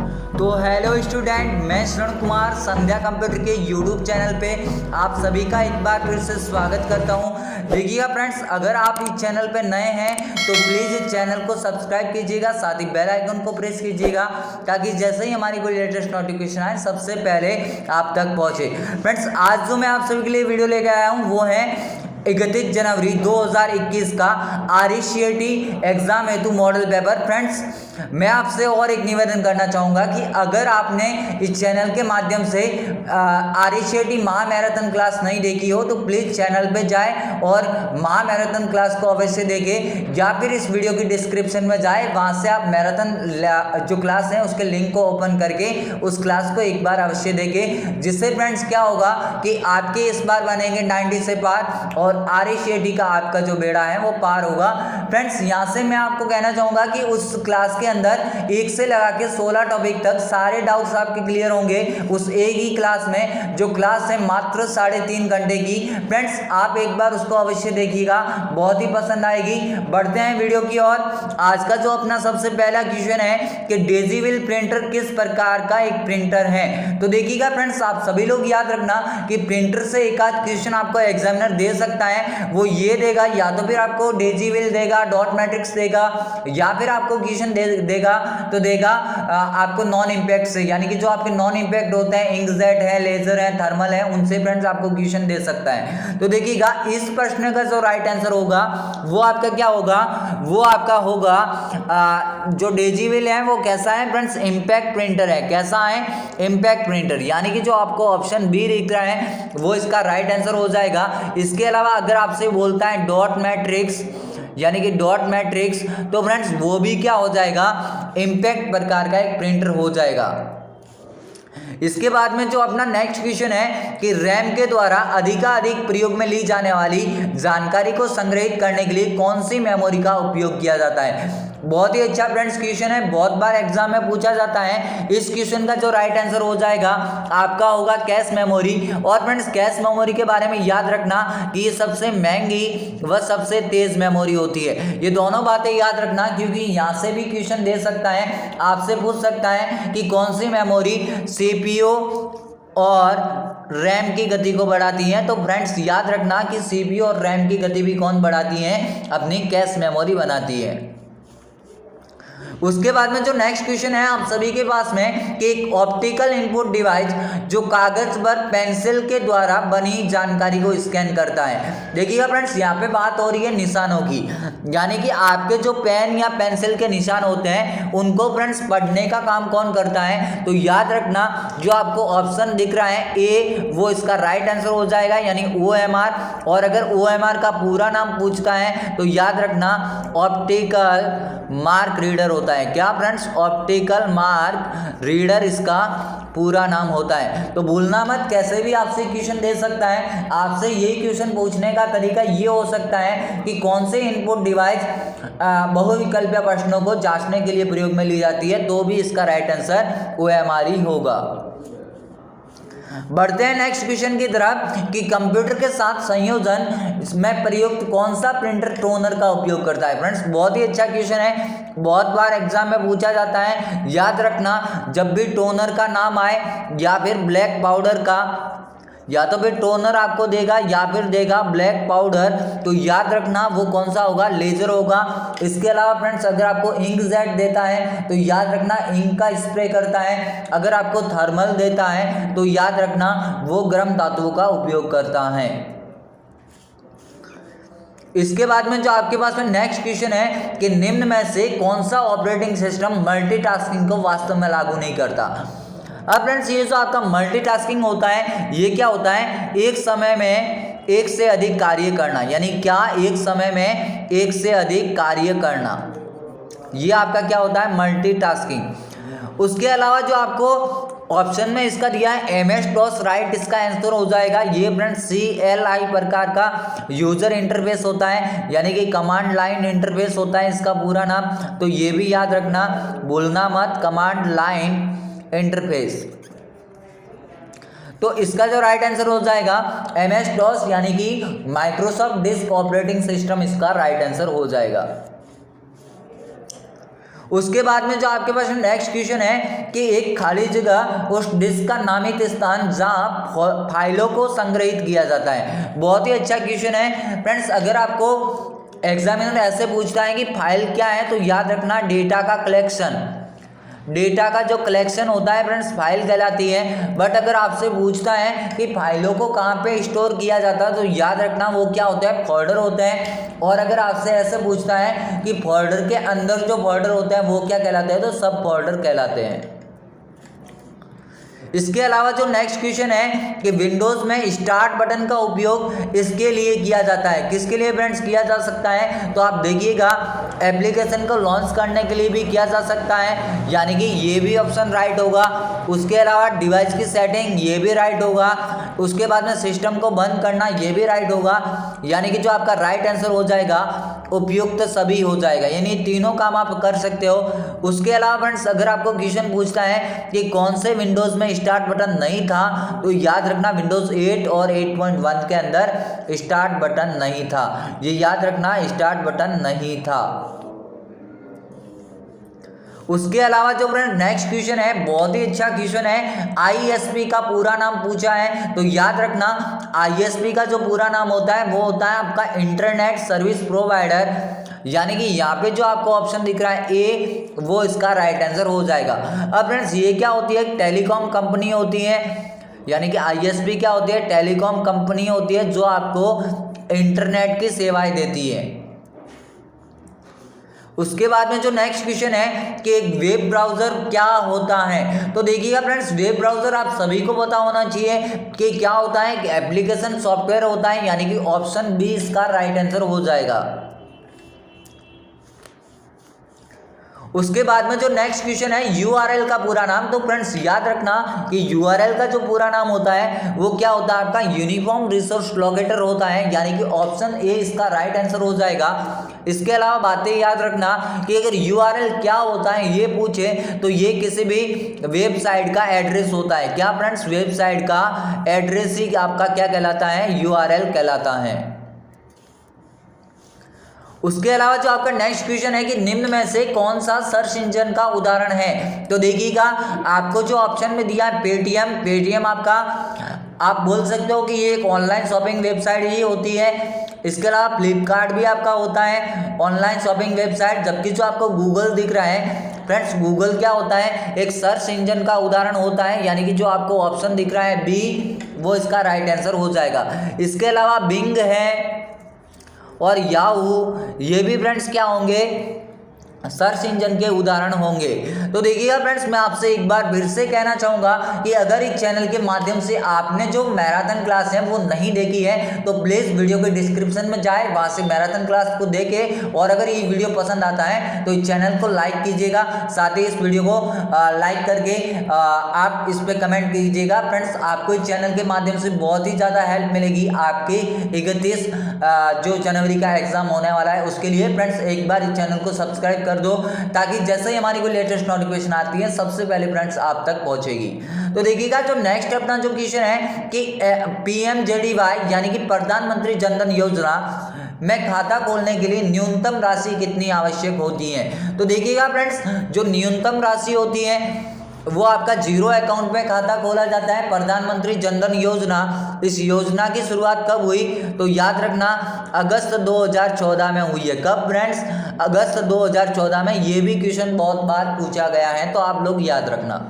तो hello student, मैं श्रवण कुमार संध्या computer के यूट्यूब चैनल पे आप सभी का एक बार फिर से स्वागत करता हूं। देखिएगा फ्रेंड्स, अगर आप इस चैनल पे नए हैं तो प्लीज़ इस चैनल को सब्सक्राइब कीजिएगा, साथ ही बेल आइकन को प्रेस कीजिएगा ताकि जैसे ही हमारी कोई लेटेस्ट नोटिफिकेशन आए सबसे पहले आप तक पहुँचे। फ्रेंड्स, आज जो मैं आप सभी के लिए वीडियो लेके आया हूँ वो है 31 जनवरी 2021 का RECET एग्जाम हेतु मॉडल पेपर। फ्रेंड्स, मैं आपसे और एक निवेदन करना चाहूँगा कि अगर आपने इस चैनल के माध्यम से RECET महा मैराथन क्लास नहीं देखी हो तो प्लीज़ चैनल पे जाए और महा मैराथन क्लास को अवश्य देखें, या फिर इस वीडियो की डिस्क्रिप्शन में जाए, वहाँ से आप मैराथन जो क्लास है उसके लिंक को ओपन करके उस क्लास को एक बार अवश्य देखें। जिससे फ्रेंड्स क्या होगा कि आपके इस बार बनेंगे 90 से पार और RECET का आपका जो बेड़ा है वो पार होगा। फ्रेंड्स, यहाँ से मैं आपको कहना चाहूँगा कि उस क्लास के अंदर 1 से लगा के 16 टॉपिक तक सारे डाउट्स आपके क्लियर होंगे उस एक ही क्लास में, जो क्लास है मात्र 3.5 घंटे की। फ्रेंड्स, आप एक बार उसको अवश्य देखिएगा, बहुत ही पसंद आएगी। बढ़ते हैं वीडियो की ओर। आज का जो अपना सबसे पहला क्वेश्चन है कि डेजीविल प्रिंटर किस प्रकार का एक प्रिंटर है। तो देखिएगा फ्रेंड्स, आप सभी लोग याद रखना कि प्रिंटर से एक आध क्वेश्चन आपको एग्जामिनर दे सकता है। वो ये देगा, या तो फिर आपको डेजीविल देगा, डॉट मैट्रिक्स देगा, या फिर आपको क्वेश्चन देगा तो देगा आपको नॉन इंपैक्ट से, यानी कि जो आपके नॉन इंपैक्ट होते हैं, इंकजेट है, लेजर है, थर्मल है, उनसे फ्रेंड्स आपको क्वेश्चन दे सकता है। तो देखिएगा, इस प्रश्न का जो राइट आंसर होगा वो आपका क्या होगा, वो आपका होगा जो डेजीविल है वो कैसा है फ्रेंड्स, इंपैक्ट प्रिंटर है। कैसा है? इंपैक्ट प्रिंटर, यानी कि जो आपको ऑप्शन बी दिख रहा है वो इसका राइट आंसर हो जाएगा। इसके अलावा अगर आपसे बोलता है डॉट मैट्रिक्स, यानी कि डॉट मैट्रिक्स, तो फ्रेंड्स वो भी क्या हो जाएगा, इंपैक्ट प्रकार का एक प्रिंटर हो जाएगा। इसके बाद में जो अपना नेक्स्ट क्वेश्चन है कि रैम के द्वारा अधिकाधिक प्रयोग में ली जाने वाली जानकारी को संग्रहित करने के लिए कौन सी मेमोरी का उपयोग किया जाता है। बहुत ही अच्छा फ्रेंड्स क्वेश्चन है, बहुत बार एग्जाम में पूछा जाता है। इस क्वेश्चन का जो राइट आंसर हो जाएगा आपका होगा कैश मेमोरी। और फ्रेंड्स, कैश मेमोरी के बारे में याद रखना कि ये सबसे महंगी व सबसे तेज मेमोरी होती है। ये दोनों बातें याद रखना, क्योंकि यहाँ से भी क्वेश्चन दे सकता है, आपसे पूछ सकता है कि कौन सी मेमोरी CPU और रैम की गति को बढ़ाती है। तो फ्रेंड्स याद रखना कि CPU और रैम की गति भी कौन बढ़ाती है, अपनी कैश मेमोरी बनाती है। उसके बाद में जो नेक्स्ट क्वेश्चन है आप सभी के पास में कि एक ऑप्टिकल इनपुट डिवाइस जो कागज पर पेंसिल के द्वारा बनी जानकारी को स्कैन करता है। देखिएगा फ्रेंड्स, यहाँ पे बात हो रही है निशानों की, यानी कि आपके जो पेन या पेंसिल के निशान होते हैं उनको फ्रेंड्स पढ़ने का काम कौन करता है। तो याद रखना, जो आपको ऑप्शन दिख रहा है ए, वो इसका राइट आंसर हो जाएगा, यानी OMR। और अगर OMR का पूरा नाम पूछता है तो याद रखना ऑप्टिकल मार्क रीडर होता है। क्या फ्रेंड्स? ऑप्टिकल मार्क रीडर इसका पूरा नाम होता है। तो भूलना मत, कैसे भी आपसे क्वेश्चन दे सकता है। आपसे यही क्वेश्चन पूछने का तरीका ये हो सकता है कि कौन से इनपुट डिवाइस बहुविकल्पीय प्रश्नों को जांचने के लिए प्रयोग में ली जाती है, तो भी इसका राइट आंसर OMR ही होगा। बढ़ते हैं नेक्स्ट क्वेश्चन की तरफ कि कंप्यूटर के साथ संयोजन में प्रयुक्त कौन सा प्रिंटर टोनर का उपयोग करता है। फ्रेंड्स, बहुत ही अच्छा क्वेश्चन है, बहुत बार एग्जाम में पूछा जाता है। याद रखना, जब भी टोनर का नाम आए या फिर ब्लैक पाउडर का, या तो फिर टोनर आपको देगा या फिर देगा ब्लैक पाउडर, तो याद रखना वो कौन सा होगा, लेजर होगा। इसके अलावा फ्रेंड्स अगर आपको इंकजेट देता है तो याद रखना इंक का स्प्रे करता है। अगर आपको थर्मल देता है तो याद रखना वो गर्म धातुओं का उपयोग करता है। इसके बाद में जो आपके पास में नेक्स्ट क्वेश्चन है कि निम्न में से कौन सा ऑपरेटिंग सिस्टम मल्टीटास्किंग को वास्तव में लागू नहीं करता। अब फ्रेंड्स, ये जो आपका मल्टीटास्किंग होता है ये क्या होता है, एक समय में एक से अधिक कार्य करना, यानी क्या, एक समय में एक से अधिक कार्य करना, ये आपका क्या होता है, मल्टीटास्किंग। उसके अलावा जो आपको ऑप्शन में इसका दिया है MS-DOS राइट, इसका आंसर हो जाएगा ये फ्रेंड्स CLI प्रकार का यूजर इंटरफेस होता है, यानी कि कमांड लाइन इंटरफेस होता है इसका पूरा नाम। तो ये भी याद रखना, भूलना मत, कमांड लाइन इंटरफेस। तो इसका जो राइट आंसर हो जाएगा MS-DOS, यानी कि माइक्रोसॉफ्ट डिस्क ऑपरेटिंग सिस्टम, इसका राइट आंसर हो जाएगा। उसके बाद में जो आपके पास नेक्स्ट क्वेश्चन है कि एक खाली जगह उस डिस्क का नामित स्थान जहां फाइलों को संग्रहित किया जाता है। बहुत ही अच्छा क्वेश्चन है फ्रेंड्स। अगर आपको एग्जामिनर ऐसे पूछता है कि फाइल क्या है तो याद रखना डेटा का कलेक्शन, डेटा का जो कलेक्शन होता है फ्रेंड्स फाइल कहलाती है। बट अगर आपसे पूछता है कि फाइलों को कहाँ पे स्टोर किया जाता है तो याद रखना वो क्या होता है, फोल्डर होते हैं। और अगर आपसे ऐसे पूछता है कि फोल्डर के अंदर जो फोल्डर होते हैं वो क्या कहलाते हैं तो सब फोल्डर कहलाते हैं। इसके अलावा जो नेक्स्ट क्वेश्चन है कि विंडोज में स्टार्ट बटन का उपयोग इसके लिए किया जाता है, किसके लिए फ्रेंड्स किया जा सकता है तो आप देखिएगा एप्लीकेशन को लॉन्च करने के लिए भी किया जा सकता है, यानी कि ये भी ऑप्शन राइट होगा। उसके अलावा डिवाइस की सेटिंग ये भी राइट होगा। उसके बाद में सिस्टम को बंद करना ये भी राइट होगा, यानी कि जो आपका राइट आंसर हो जाएगा उपयुक्त सभी हो जाएगा, यानी तीनों काम आप कर सकते हो। उसके अलावा फ्रेंड्स अगर आपको क्वेश्चन पूछता है कि कौन से विंडोज में स्टार्ट बटन नहीं था तो याद रखना विंडोज 8 और 8.1 के अंदर स्टार्ट बटन नहीं था, ये याद रखना स्टार्ट बटन नहीं था। उसके अलावा जो फ्रेंड नेक्स्ट क्वेश्चन है बहुत ही अच्छा क्वेश्चन है, आईएसपी का पूरा नाम पूछा है तो याद रखना आईएसपी का जो पूरा नाम होता है वो होता है आपका इंटरनेट सर्विस प्रोवाइडर, यानी कि यहाँ पे जो आपको ऑप्शन दिख रहा है ए वो इसका राइट आंसर हो जाएगा। अब फ्रेंड्स ये क्या होती है, टेलीकॉम कंपनी होती है, यानी कि आईएसपी क्या होती है, टेलीकॉम कंपनी होती है जो आपको इंटरनेट की सेवाएं देती है। उसके बाद में जो नेक्स्ट क्वेश्चन है कि एक वेब ब्राउजर क्या होता है तो देखिएगा फ्रेंड्स वेब ब्राउजर आप सभी को पता होना चाहिए कि क्या होता है, कि एप्लीकेशन सॉफ्टवेयर होता है, यानी कि ऑप्शन बी इसका राइट आंसर हो जाएगा। उसके बाद में जो नेक्स्ट क्वेश्चन है यूआरएल का पूरा नाम, तो फ्रेंड्स याद रखना कि यूआरएल का जो पूरा नाम होता है वो क्या होता है आपका यूनिफॉर्म रिसोर्स लोकेटर होता है, यानी कि ऑप्शन ए इसका राइट आंसर हो जाएगा। इसके अलावा बातें याद रखना कि अगर यूआरएल क्या होता है ये पूछे तो ये किसी भी वेबसाइट का एड्रेस होता है। क्या फ्रेंड्स, वेबसाइट का एड्रेस ही आपका क्या कहलाता है, यूआरएल कहलाता है। उसके अलावा जो आपका नेक्स्ट क्वेश्चन है कि निम्न में से कौन सा सर्च इंजन का उदाहरण है, तो देखिएगा आपको जो ऑप्शन में दिया है पेटीएम आपका आप बोल सकते हो कि ये एक ऑनलाइन शॉपिंग वेबसाइट ही होती है। इसके अलावा फ्लिपकार्ट भी आपका होता है ऑनलाइन शॉपिंग वेबसाइट, जबकि जो आपको गूगल दिख रहा है फ्रेंड्स गूगल क्या होता है, एक सर्च इंजन का उदाहरण होता है, यानी कि जो आपको ऑप्शन दिख रहा है बी वो इसका राइट आंसर हो जाएगा। इसके अलावा बिंग है और याहू ये भी फ्रेंड्स क्या होंगे, सर्च इंजन के उदाहरण होंगे। तो देखिएगा फ्रेंड्स मैं आपसे एक बार फिर से कहना चाहूँगा कि अगर इस चैनल के माध्यम से आपने जो मैराथन क्लास है वो नहीं देखी है तो प्लीज़ वीडियो के डिस्क्रिप्शन में जाए, वहाँ से मैराथन क्लास को देखे, और अगर ये वीडियो पसंद आता है तो इस चैनल को लाइक कीजिएगा, साथ ही इस वीडियो को लाइक करके आप इस पर कमेंट कीजिएगा। फ्रेंड्स आपको इस चैनल के माध्यम से बहुत ही ज़्यादा हेल्प मिलेगी आपके 31 जो जनवरी का एग्जाम होने वाला है उसके लिए। फ्रेंड्स एक बार इस चैनल को सब्सक्राइब कर दो ताकि जैसे ही हमारी कोई लेटेस्ट नोटिफिकेशन आती है सबसे पहले फ्रेंड्स आप तक पहुंचेगी। तो देखिएगा जो नेक्स्ट अपना जो क्वेश्चन है कि पीएमजेडीवाई यानी कि प्रधानमंत्री जनधन योजना में खाता खोलने के लिए न्यूनतम राशि कितनी आवश्यक होती है। तो देखिएगा फ्रेंड्स जो न्यूनतम राशि होती है वो आपका जीरो अकाउंट में खाता खोला जाता है। प्रधानमंत्री जनधन योजना, इस योजना की शुरुआत कब हुई तो याद रखना अगस्त 2014 में हुई है। कब फ्रेंड्स, अगस्त 2014 में। ये भी क्वेश्चन बहुत बार पूछा गया है तो आप लोग याद रखना।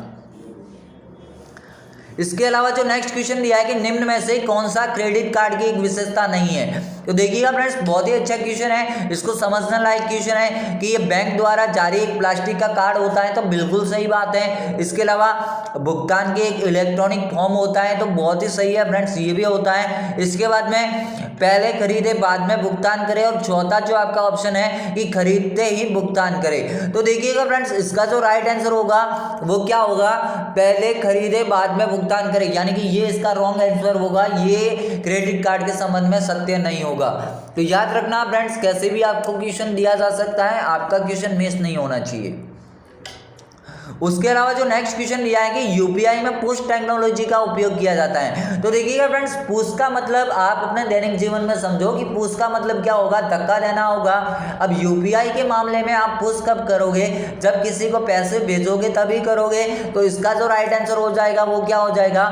इसके अलावा जो नेक्स्ट क्वेश्चन दिया है कि निम्न में से कौन सा क्रेडिट कार्ड की एक विशेषता नहीं है। तो देखिएगा फ्रेंड्स बहुत ही अच्छा क्वेश्चन है, इसको समझने लायक क्वेश्चन है कि ये बैंक द्वारा जारी एक प्लास्टिक का कार्ड होता है, तो बिल्कुल सही बात है। इसके अलावा भुगतान के एक इलेक्ट्रॉनिक फॉर्म होता है, तो बहुत ही सही है फ्रेंड्स, ये भी होता है। इसके बाद में पहले खरीदे बाद में भुगतान करें, और चौथा जो आपका ऑप्शन है कि खरीदते ही भुगतान करें। तो देखिएगा फ्रेंड्स इसका जो राइट आंसर होगा वो क्या होगा, पहले खरीदे बाद में भुगतान करें, यानी कि ये इसका रॉन्ग आंसर होगा, ये क्रेडिट कार्ड के संबंध में सत्य नहीं होगा। तो याद रखना फ्रेंड्स कैसे भी आपको क्वेश्चन दिया जा सकता है, आपका क्वेश्चन मिस नहीं होना चाहिए। उसके अलावा जो नेक्स्ट क्वेश्चन दिया है कि यूपीआई में पुश टेक्नोलॉजी का उपयोग किया जाता है। तो देखिएगा फ्रेंड्स, पुश का मतलब आप अपने दैनिक जीवन में समझो कि पुश का मतलब क्या होगा, धक्का देना होगा। अब यूपीआई के मामले में आप पुश कब करोगे, जब किसी को पैसे भेजोगे तभी करोगे। तो इसका जो राइट आंसर हो जाएगा वो क्या हो जाएगा,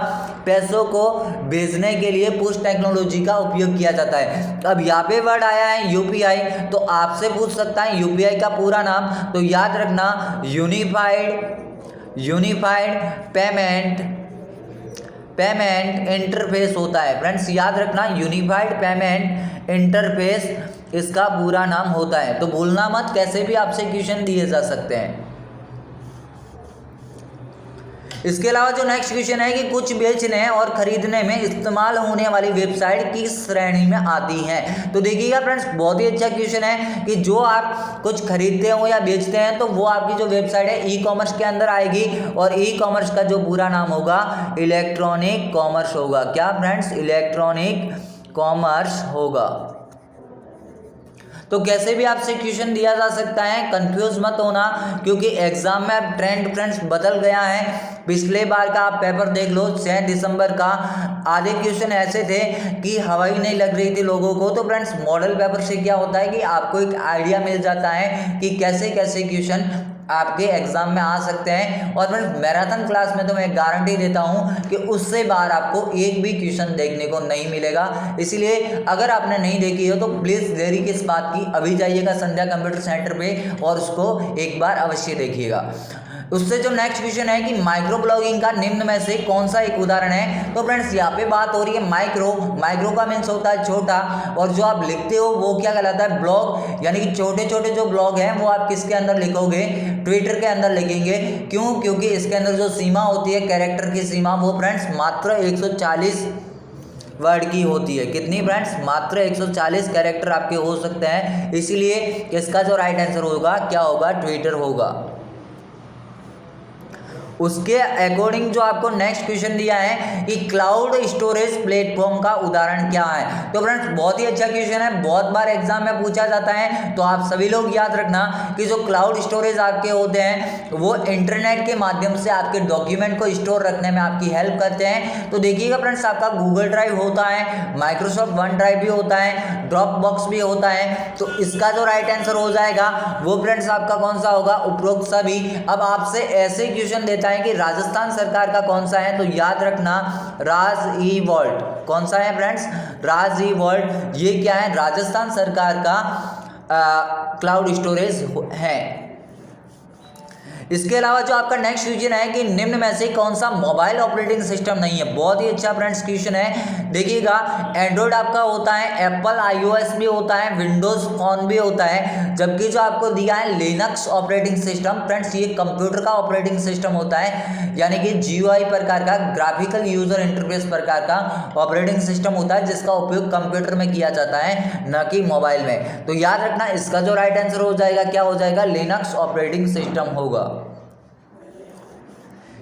पैसों को भेजने के लिए पुश टेक्नोलॉजी का उपयोग किया जाता है। अब यहाँ पे वर्ड आया है यूपीआई, तो आपसे पूछ सकता है यूपीआई का पूरा नाम, तो याद रखना यूनिफाइड पेमेंट इंटरफेस होता है। फ्रेंड्स याद रखना, यूनिफाइड पेमेंट इंटरफेस इसका पूरा नाम होता है। तो भूलना मत, कैसे भी आपसे क्वेश्चन दिए जा सकते हैं। इसके अलावा जो नेक्स्ट क्वेश्चन है कि कुछ बेचने और खरीदने में इस्तेमाल होने वाली वेबसाइट किस श्रेणी में आती हैं। तो देखिएगा फ्रेंड्स, बहुत ही अच्छा क्वेश्चन है कि जो आप कुछ खरीदते हो या बेचते हैं तो वो आपकी जो वेबसाइट है ई कॉमर्स के अंदर आएगी, और ई कॉमर्स का जो पूरा नाम होगा इलेक्ट्रॉनिक कॉमर्स होगा। क्या फ्रेंड्स, इलेक्ट्रॉनिक कॉमर्स होगा। तो कैसे भी आपसे क्वेश्चन दिया जा सकता है, कंफ्यूज मत होना, क्योंकि एग्जाम में अब ट्रेंड फ्रेंड्स बदल गया है। पिछले बार का आप पेपर देख लो 6 दिसंबर का, आधे क्वेश्चन ऐसे थे कि हवाई नहीं लग रही थी लोगों को। तो फ्रेंड्स मॉडल पेपर से क्या होता है कि आपको एक आइडिया मिल जाता है कि कैसे कैसे क्वेश्चन आपके एग्जाम में आ सकते हैं। और मैं मैराथन क्लास में तो मैं गारंटी देता हूं कि उससे बाहर आपको एक भी क्वेश्चन देखने को नहीं मिलेगा। इसलिए अगर आपने नहीं देखी हो तो प्लीज़ देरी किस बात की, अभी जाइएगा संध्या कंप्यूटर सेंटर पे और उसको एक बार अवश्य देखिएगा। उससे जो नेक्स्ट क्वेश्चन है कि माइक्रो ब्लॉगिंग का निम्न में से कौन सा एक उदाहरण है। तो फ्रेंड्स यहाँ पे बात हो रही है माइक्रो का मीन्स होता है छोटा, और जो आप लिखते हो वो क्या कहलाता है, ब्लॉग। यानी कि छोटे छोटे जो ब्लॉग हैं वो आप किसके अंदर लिखोगे, ट्विटर के अंदर लिखेंगे। क्यों, क्योंकि इसके अंदर जो सीमा होती है, कैरेक्टर की सीमा, वो फ्रेंड्स मात्र 140 वर्ड की होती है। कितनी फ्रेंड्स, मात्र 140 कैरेक्टर आपके हो सकते हैं। इसीलिए इसका जो राइट आंसर होगा क्या होगा, ट्विटर होगा। उसके अकॉर्डिंग जो आपको नेक्स्ट क्वेश्चन दिया है कि क्लाउड स्टोरेज प्लेटफॉर्म का उदाहरण क्या है। तो फ्रेंड्स बहुत ही अच्छा क्वेश्चन है, बहुत बार एग्जाम में पूछा जाता है। तो आप सभी लोग याद रखना कि जो क्लाउड स्टोरेज आपके होते हैं वो इंटरनेट के माध्यम से आपके डॉक्यूमेंट को स्टोर रखने में आपकी हेल्प करते हैं। तो देखिएगा फ्रेंड्स, आपका गूगल ड्राइव होता है, माइक्रोसॉफ्ट वन ड्राइव भी होता है, ड्रॉप बॉक्स भी होता है। तो इसका जो राइट आंसर हो जाएगा वो फ्रेंड्स आपका कौन सा होगा, उपरोक्त सभी। अब आपसे ऐसे क्वेश्चन देता है कि राजस्थान सरकार का कौन सा है, तो याद रखना राज ई वर्ल्ड। कौन सा है फ्रेंड्स, राज ई वर्ल्ड। ये क्या है, राजस्थान सरकार का क्लाउड स्टोरेज है। इसके अलावा जो आपका नेक्स्ट क्वेश्चन है कि निम्न में से कौन सा मोबाइल ऑपरेटिंग सिस्टम नहीं है। बहुत ही अच्छा फ्रेंड्स क्वेश्चन है। देखिएगा, एंड्रॉयड आपका होता है, एप्पल आईओएस भी होता है, विंडोज फोन भी होता है, जबकि जो आपको दिया है लिनक्स ऑपरेटिंग सिस्टम, फ्रेंड्स ये कंप्यूटर का ऑपरेटिंग सिस्टम होता है। यानी कि जीयूआई प्रकार का, ग्राफिकल यूजर इंटरफेस प्रकार का ऑपरेटिंग सिस्टम होता है, जिसका उपयोग कंप्यूटर में किया जाता है, न कि मोबाइल में। तो याद रखना, इसका जो राइट आंसर हो जाएगा क्या हो जाएगा, लिनक्स ऑपरेटिंग सिस्टम होगा।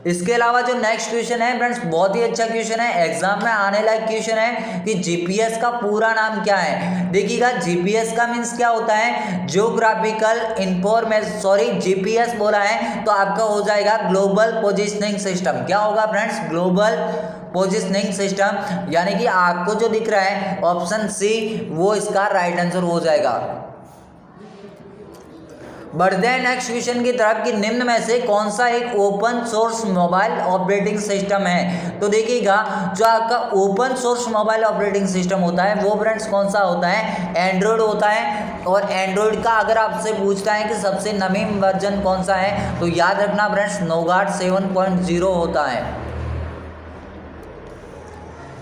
इसके अलावा जो नेक्स्ट क्वेश्चन है फ्रेंड्स बहुत ही अच्छा क्वेश्चन है, एग्जाम में आने लायक क्वेश्चन है कि जीपीएस का पूरा नाम क्या है। देखिएगा, जीपीएस का मीन्स क्या होता है, जियोग्राफिकल इंफॉर्मेशन, सॉरी जीपीएस बोला है तो आपका हो जाएगा ग्लोबल पोजिशनिंग सिस्टम। क्या होगा फ्रेंड्स, ग्लोबल पोजिशनिंग सिस्टम। यानी कि आपको जो दिख रहा है ऑप्शन सी, वो इसका राइट आंसर हो जाएगा। बढ़ते हैं नेक्स्ट क्वेश्चन की तरफ कि निम्न में से कौन सा एक open source mobile operating system है। तो देखिएगा, जो आपका open source mobile operating system होता है वो फ्रेंड्स कौन सा होता है, एंड्रॉयड होता है। और एंड्रॉयड का अगर आपसे पूछता है कि सबसे नवीन वर्जन कौन सा है, तो याद रखना फ्रेंड्स नोगाट 7.0 होता है।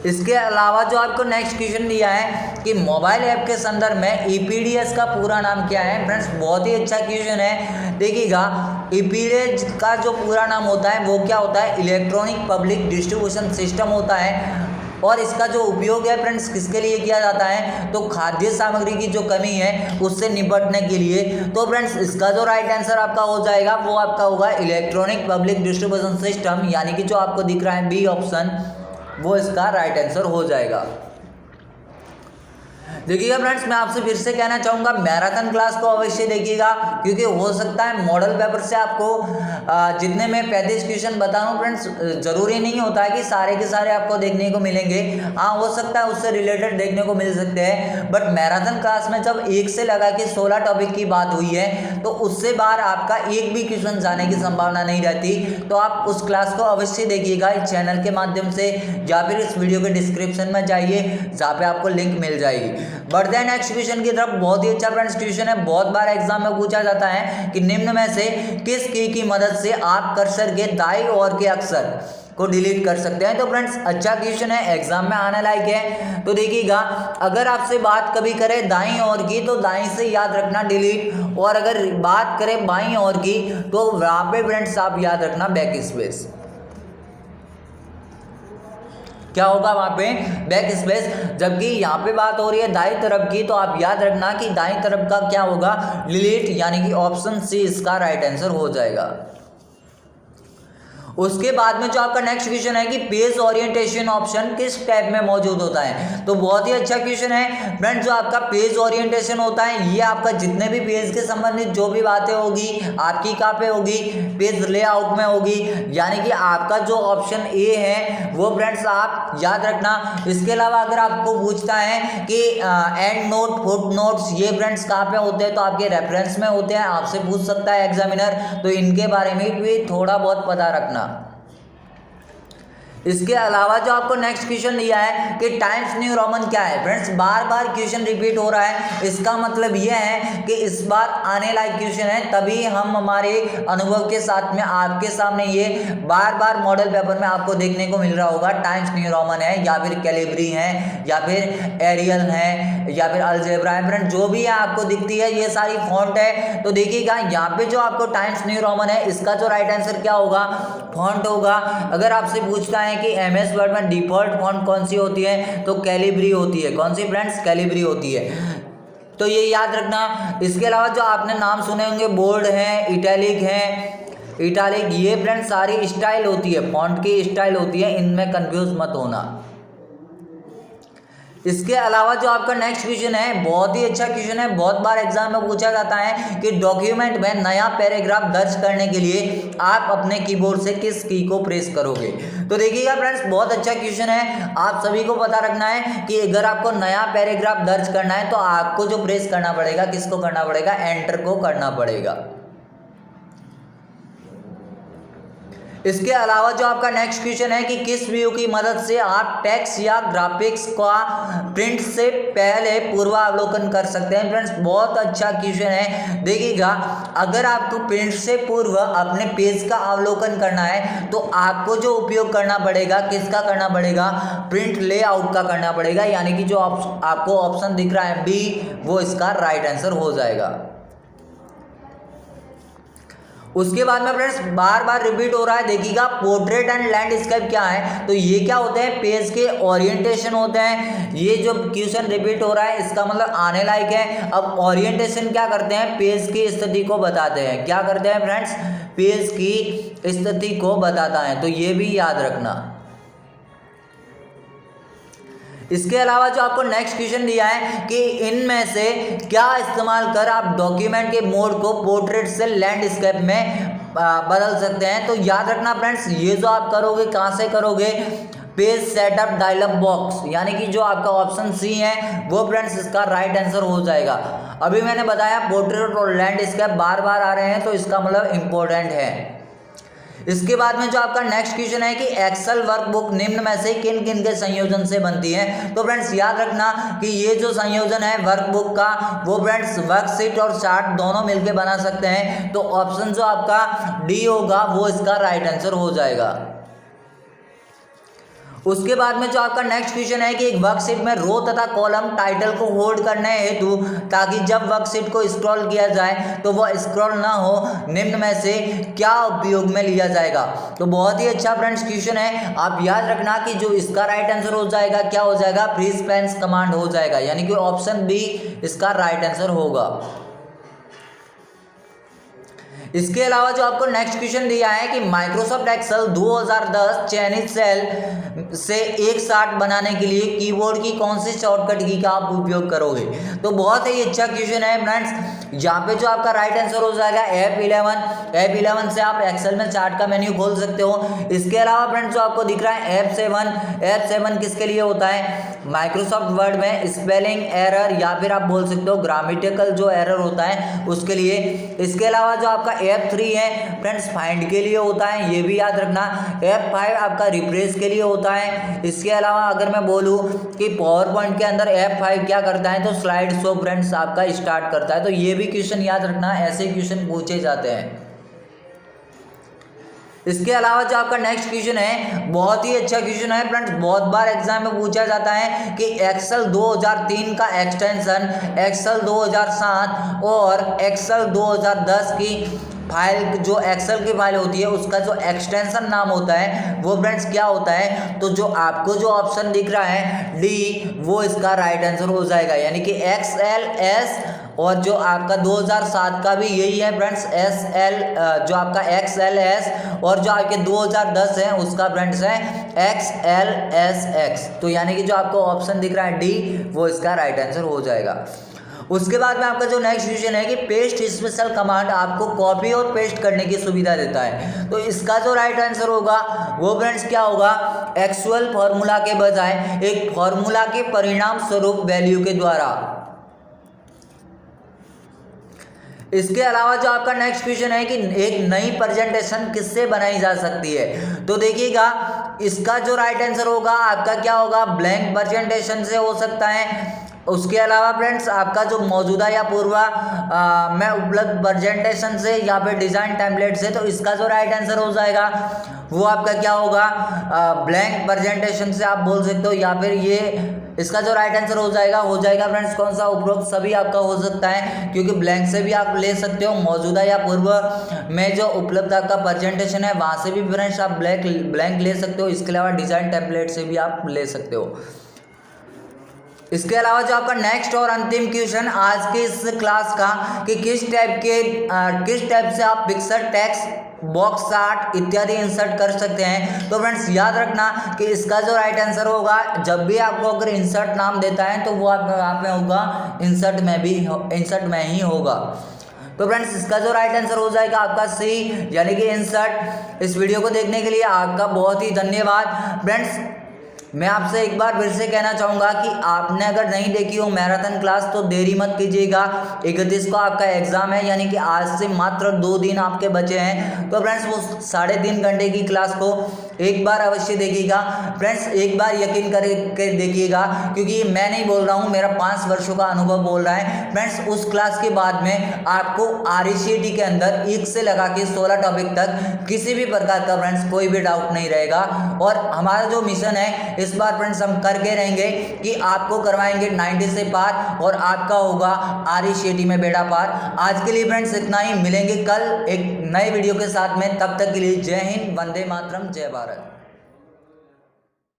इसके अलावा जो आपको नेक्स्ट क्वेश्चन दिया है कि मोबाइल ऐप के संदर्भ में ईपीडीएस का पूरा नाम क्या है। फ्रेंड्स बहुत ही अच्छा क्वेश्चन है। देखिएगा, ईपीडीएस का जो पूरा नाम होता है वो क्या होता है, इलेक्ट्रॉनिक पब्लिक डिस्ट्रीब्यूशन सिस्टम होता है। और इसका जो उपयोग है फ्रेंड्स किसके लिए किया जाता है, तो खाद्य सामग्री की जो कमी है उससे निपटने के लिए। तो फ्रेंड्स इसका जो राइट आंसर आपका हो जाएगा वो आपका होगा इलेक्ट्रॉनिक पब्लिक डिस्ट्रीब्यूशन सिस्टम। यानी कि जो आपको दिख रहा है बी ऑप्शन, वो इसका राइट आंसर हो जाएगा। देखिएगा फ्रेंड्स, मैं आपसे फिर से कहना चाहूँगा मैराथन क्लास को अवश्य देखिएगा, क्योंकि हो सकता है मॉडल पेपर से आपको जितने मैं 35 क्वेश्चन बता रहा हूँ फ्रेंड्स, ज़रूरी नहीं होता है कि सारे के सारे आपको देखने को मिलेंगे। हाँ, हो सकता है उससे रिलेटेड देखने को मिल सकते हैं, बट मैराथन क्लास में जब 1 से लगा के 16 टॉपिक की बात हुई है तो उससे बाहर आपका एक भी क्वेश्चन जाने की संभावना नहीं रहती। तो आप उस क्लास को अवश्य देखिएगा इस चैनल के माध्यम से, या फिर इस वीडियो के डिस्क्रिप्शन में जाइए जहाँ पे आपको लिंक मिल जाएगी। बढ़ते हैं नेक्स्ट क्वेश्चन की तरफ। बहुत ही अच्छा फ्रेंड्स क्वेश्चन है, बहुत बार एग्जाम में पूछा जाता है कि निम्न में से किस की मदद से आप कर्सर के दाईं ओर के अक्षर को डिलीट कर सकते हैं। तो फ्रेंड्स अच्छा क्वेश्चन है, एग्जाम में आने लायक है। तो देखिएगा, अगर आपसे बात कभी करें दाईं ओर की तो दाईं से याद रखना डिलीट, और अगर बात करें बाईं ओर की तो वहां पे फ्रेंड्स आप याद रखना बैक स्पेस। क्या होगा वहां पे? Back space. जबकि यहाँ पे बात हो रही है दाईं तरफ की, तो आप याद रखना कि दाईं तरफ का क्या होगा? डिलीट, यानी कि ऑप्शन सी इसका राइट आंसर हो जाएगा। उसके बाद में जो आपका नेक्स्ट क्वेश्चन है कि पेज ओरिएंटेशन ऑप्शन किस टैब में मौजूद होता है। तो बहुत ही अच्छा क्वेश्चन है फ्रेंड्स। जो आपका पेज ओरिएंटेशन होता है, ये आपका जितने भी पेज के संबंधित जो भी बातें होगी आपकी कहाँ पे होगी? पेज लेआउट में होगी, यानी कि आपका जो ऑप्शन ए है वो फ्रेंड्स आप याद रखना। इसके अलावा अगर आपको पूछता है कि एंड नोट, फुट नोट्स, ये फ्रेंड्स कहाँ पे होते हैं, तो आपके रेफरेंस में होते हैं, आपसे पूछ सकता है एग्जामिनर, तो इनके बारे में भी थोड़ा बहुत पता रखना। इसके अलावा जो आपको नेक्स्ट क्वेश्चन दिया है कि टाइम्स न्यू रोमन क्या है। फ्रेंड्स बार बार क्वेश्चन रिपीट हो रहा है, इसका मतलब यह है कि इस बार आने लायक क्वेश्चन है, तभी हम हमारे अनुभव के साथ में आपके सामने ये बार बार मॉडल पेपर में आपको देखने को मिल रहा होगा। टाइम्स न्यू रोमन है, या फिर कैलिब्री है, या फिर एरियल है, या फिर अलजेब्रा है। फ्रेंड जो भी है आपको दिखती है ये सारी फॉन्ट है। तो देखिएगा यहाँ पे जो आपको टाइम्स न्यू रोमन है, इसका जो राइट आंसर क्या होगा? फॉन्ट होगा। अगर आपसे पूछता है कि एमएस वर्ड में डिफॉल्ट फॉन्ट कौन सी होती है, तो कैलिब्री होती है। कौन सी फ्रेंड्स? कैलिब्री होती है, तो ये याद रखना। इसके अलावा जो आपने नाम सुने होंगे, बोल्ड है, इटैलिक है, इटैलिक, ये फ्रेंड्स सारी स्टाइल होती है, फॉन्ट की स्टाइल होती है, इनमें कंफ्यूज मत होना। इसके अलावा जो आपका नेक्स्ट क्वेश्चन है, बहुत ही अच्छा क्वेश्चन है, बहुत बार एग्जाम में पूछा जाता है कि डॉक्यूमेंट में नया पैराग्राफ दर्ज करने के लिए आप अपने कीबोर्ड से किस की को प्रेस करोगे। तो देखिएगा फ्रेंड्स बहुत अच्छा क्वेश्चन है, आप सभी को पता रखना है कि अगर आपको नया पैराग्राफ दर्ज करना है तो आपको जो प्रेस करना पड़ेगा, किसको करना पड़ेगा? एंटर को करना पड़ेगा। इसके अलावा जो आपका नेक्स्ट क्वेश्चन है कि किस व्यू की मदद से आप टेक्स्ट या ग्राफिक्स का प्रिंट से पहले पूर्वावलोकन कर सकते हैं। फ्रेंड्स बहुत अच्छा क्वेश्चन है। देखिएगा, अगर आपको प्रिंट से पूर्व अपने पेज का अवलोकन करना है तो आपको जो उपयोग करना पड़ेगा, किसका करना पड़ेगा? प्रिंट लेआउट का करना पड़ेगा, यानी कि जो आपको ऑप्शन दिख रहा है बी, वो इसका राइट आंसर हो जाएगा। उसके बाद में फ्रेंड्स बार बार रिपीट हो रहा है, देखिएगा पोर्ट्रेट एंड लैंडस्केप क्या है। तो ये क्या होते हैं? पेज के ओरिएंटेशन होते हैं। ये जो क्वेश्चन रिपीट हो रहा है इसका मतलब आने लायक है। अब ओरिएंटेशन क्या करते हैं? पेज की स्थिति को बताते हैं। क्या करते हैं फ्रेंड्स? पेज की स्थिति को बताता है, तो ये भी याद रखना। इसके अलावा जो आपको नेक्स्ट क्वेश्चन दिया है कि इनमें से क्या इस्तेमाल कर आप डॉक्यूमेंट के मोड को पोर्ट्रेट से लैंडस्केप में बदल सकते हैं। तो याद रखना फ्रेंड्स, ये जो आप करोगे कहाँ से करोगे? पेज सेटअप डायलॉग बॉक्स, यानी कि जो आपका ऑप्शन सी है वो फ्रेंड्स इसका राइट आंसर हो जाएगा। अभी मैंने बताया पोर्ट्रेट और लैंडस्केप बार बार आ रहे हैं, तो इसका मतलब इंपॉर्टेंट है। इसके बाद में जो आपका नेक्स्ट क्वेश्चन है कि एक्सेल वर्कबुक निम्न में से किन किन के संयोजन से बनती है। तो फ्रेंड्स याद रखना कि ये जो संयोजन है वर्कबुक का, वो फ्रेंड्स वर्कशीट और चार्ट दोनों मिलकर बना सकते हैं। तो ऑप्शन जो आपका डी होगा वो इसका राइट आंसर हो जाएगा। उसके बाद में जो आपका नेक्स्ट क्वेश्चन है कि एक वर्कशीट में रो तथा कॉलम टाइटल को होल्ड करने हेतु, ताकि जब वर्कशीट को स्क्रॉल किया जाए तो वह स्क्रॉल ना हो, निम्न में से क्या उपयोग में लिया जाएगा। तो बहुत ही अच्छा फ्रेंड्स क्वेश्चन है, आप याद रखना कि जो इसका राइट आंसर हो जाएगा क्या हो जाएगा? फ्री स्पेस कमांड हो जाएगा, यानी कि ऑप्शन बी इसका राइट आंसर होगा। इसके अलावा जो आपको नेक्स्ट क्वेश्चन दिया है कि माइक्रोसॉफ्ट एक्सेल 2010 चयनित सेल से एक चार्ट बनाने के लिए कीबोर्ड की कौन सी शॉर्टकट की का आप उपयोग करोगे। तो बहुत ही अच्छा क्वेश्चन है फ्रेंड्स। यहाँ पे जो आपका राइट आंसर हो जाएगा F11 से आप एक्सेल में चार्ट का मेन्यू खोल सकते हो। इसके अलावा फ्रेंड्स जो आपको दिख रहा है F7 किसके लिए होता है, माइक्रोसॉफ्ट वर्ड में स्पेलिंग एरर या फिर आप बोल सकते हो ग्रामेटिकल जो एरर होता है उसके लिए। इसके अलावा जो आपका F3 है फ्रेंड्स फाइंड के लिए होता है, ये भी याद रखना। F5 आपका रिफ्रेश के लिए होता है। इसके अलावा अगर मैं बोलूँ कि पावर पॉइंट के अंदर F5 क्या करता है, तो स्लाइड शो फ्रेंड्स आपका स्टार्ट करता है। तो ये भी क्वेश्चन याद रखना, ऐसे क्वेश्चन पूछे जाते हैं। इसके अलावा जो आपका नेक्स्ट क्वेश्चन है बहुत ही अच्छा क्वेश्चन है फ्रेंड्स, बहुत बार एग्जाम में पूछा जाता है कि एक्सेल 2003 का एक्सटेंशन एक्सेल 2007 और एक्सेल 2010 की फाइल, जो एक्सेल की फाइल होती है उसका जो एक्सटेंशन नाम होता है वो फ्रेंड्स क्या होता है। तो जो आपको जो ऑप्शन दिख रहा है डी, वो इसका राइट आंसर हो जाएगा, यानी कि XLS। और जो आपका 2007 का भी यही है फ्रेंड्स SL, जो आपका XLS, और जो आपके 2010 है उसका फ्रेंड्स है XLSX। तो यानी कि जो आपको ऑप्शन दिख रहा है डी, वो इसका राइट आंसर हो जाएगा। उसके बाद में आपका जो नेक्स्ट क्वेश्चन है कि पेस्ट स्पेशल कमांड आपको कॉपी और पेस्ट करने की सुविधा देता है। तो इसका जो राइट आंसर होगा वो फ्रेंड्स क्या होगा, एक्चुअल फॉर्मूला के बजाय एक फॉर्मूला के परिणाम स्वरूप वैल्यू के द्वारा। इसके अलावा जो आपका नेक्स्ट क्वेश्चन है कि एक नई प्रेजेंटेशन किससे बनाई जा सकती है। तो देखिएगा इसका जो राइट आंसर होगा आपका क्या होगा, ब्लैंक प्रेजेंटेशन से हो सकता है। उसके अलावा फ्रेंड्स आपका जो मौजूदा या पूर्व में उपलब्ध प्रेजेंटेशन से या फिर डिज़ाइन टेम्पलेट से, तो इसका जो राइट आंसर हो जाएगा वो आपका क्या होगा, ब्लैंक प्रेजेंटेशन से आप बोल सकते हो, या फिर ये इसका जो राइट आंसर हो जाएगा फ्रेंड्स कौन सा, उपरोक्त सभी आपका हो सकता है, क्योंकि ब्लैंक से भी आप ले सकते हो, मौजूदा या पूर्व में जो उपलब्ध आपका प्रेजेंटेशन है वहाँ से भी फ्रेंड्स आप ब्लैंक ले सकते हो। इसके अलावा डिज़ाइन टेम्पलेट से भी आप ले सकते हो। इसके अलावा जो आपका नेक्स्ट और अंतिम क्वेश्चन आज के इस क्लास का कि किस टाइप से आप पिक्चर टेक्स्ट बॉक्स चार्ट इत्यादि इंसर्ट कर सकते हैं। तो फ्रेंड्स याद रखना कि इसका जो राइट आंसर होगा, जब भी आपको अगर इंसर्ट नाम देता है तो वो आप में होगा इंसर्ट में ही होगा। तो फ्रेंड्स इसका जो राइट आंसर हो जाएगा आपका सी, यानी कि इंसर्ट। इस वीडियो को देखने के लिए आपका बहुत ही धन्यवाद फ्रेंड्स। मैं आपसे एक बार फिर से कहना चाहूँगा कि आपने अगर नहीं देखी हो मैराथन क्लास तो देरी मत कीजिएगा। 31 को आपका एग्ज़ाम है, यानी कि आज से मात्र 2 दिन आपके बचे हैं। तो फ्रेंड्स वो 3.5 घंटे की क्लास को एक बार अवश्य देखिएगा फ्रेंड्स, एक बार यकीन करके देखिएगा, क्योंकि मैं नहीं बोल रहा हूँ, मेरा 5 वर्षों का अनुभव बोल रहा है फ्रेंड्स। उस क्लास के बाद में आपको RECET के अंदर 1 से लगा के 16 टॉपिक तक किसी भी प्रकार का फ्रेंड्स कोई भी डाउट नहीं रहेगा। और हमारा जो मिशन है इस बार फ्रेंड्स हम करके रहेंगे कि आपको करवाएंगे 90 से पार और आपका होगा RECET में बेड़ा पार। आज के लिए फ्रेंड्स इतना ही, मिलेंगे कल एक नए वीडियो के साथ में। तब तक के लिए जय हिंद, वंदे मातरम, जय भारत।